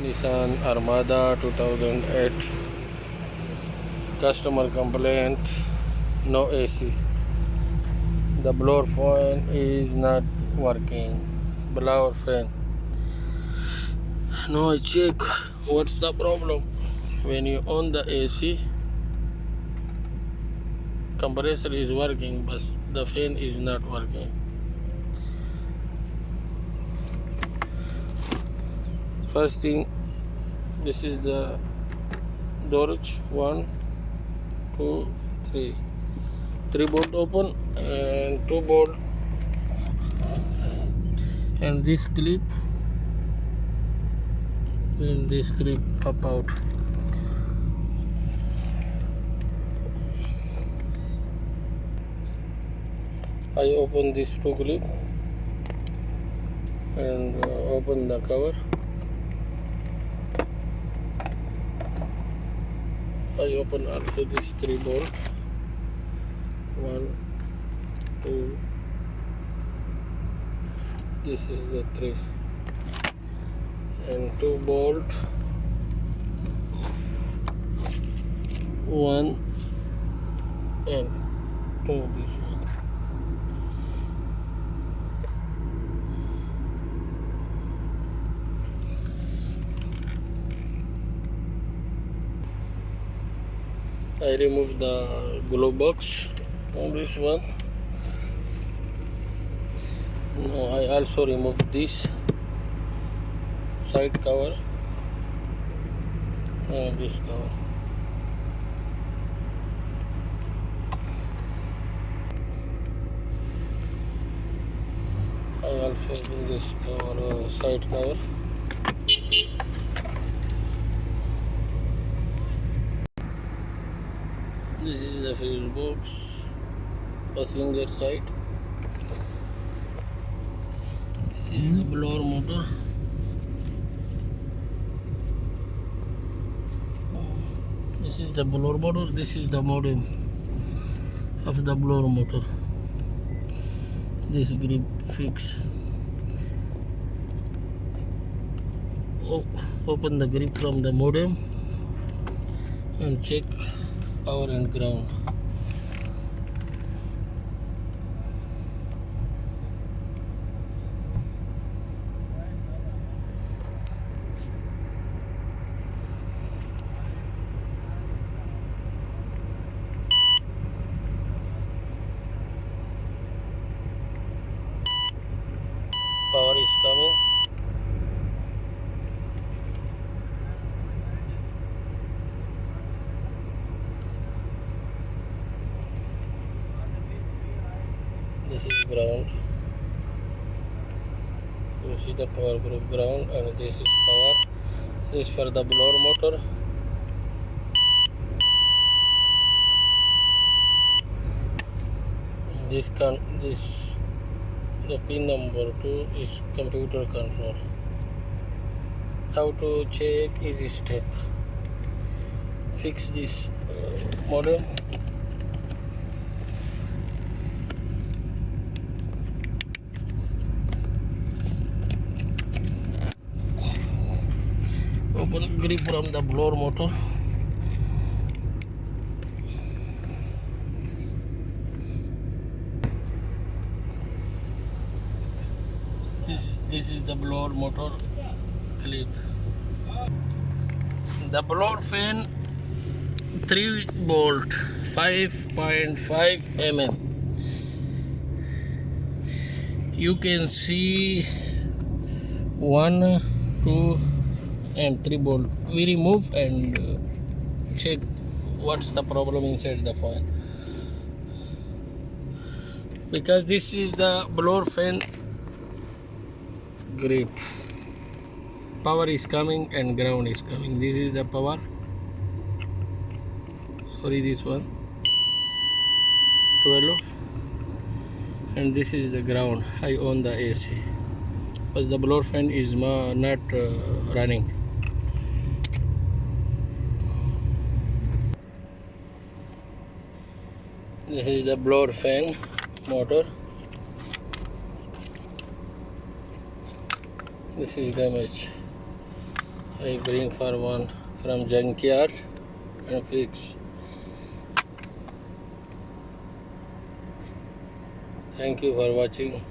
Nissan Armada 2008. Customer complaint, no AC. The blower fan is not working. Blower fan. Now I check what's the problem. When you on the AC, compressor is working, but the fan is not working. First thing, this is the doorage. 1, 2, 3. 3 bolt open and 2 bolt, and this clip and this clip pop out. I open these 2 clip and open the cover. I open also this 3 bolt. 1, 2. This is the 3 and 2 bolt. 1 and 2. This one. I remove the glove box on this one. Now I also remove this side cover and this cover. I also open this cover, side cover. This is the fuse box, passenger side. This is the blower motor. This is the blower motor. This is the modem of the blower motor. This grip fix. Open the grip from the modem and check power and ground. Power is coming. This is ground. You see the power group ground, and this is power. This for the blower motor. This the pin number 2 is computer control. How to check easy step. Fix this modem. Open grip from the blower motor. This is the blower motor clip. The blower fan 3 bolt 5.5 mm. You can see 1, 2 and 3 bolt. We remove and check what's the problem inside the fan, because this is the blower fan grip. Power is coming and ground is coming. This is the power. Sorry, this one 12, and this is the ground. I own the AC, but the blower fan is not running. This is the blower fan motor. This is damaged. I bring for one from junkyard and fix. Thank you for watching.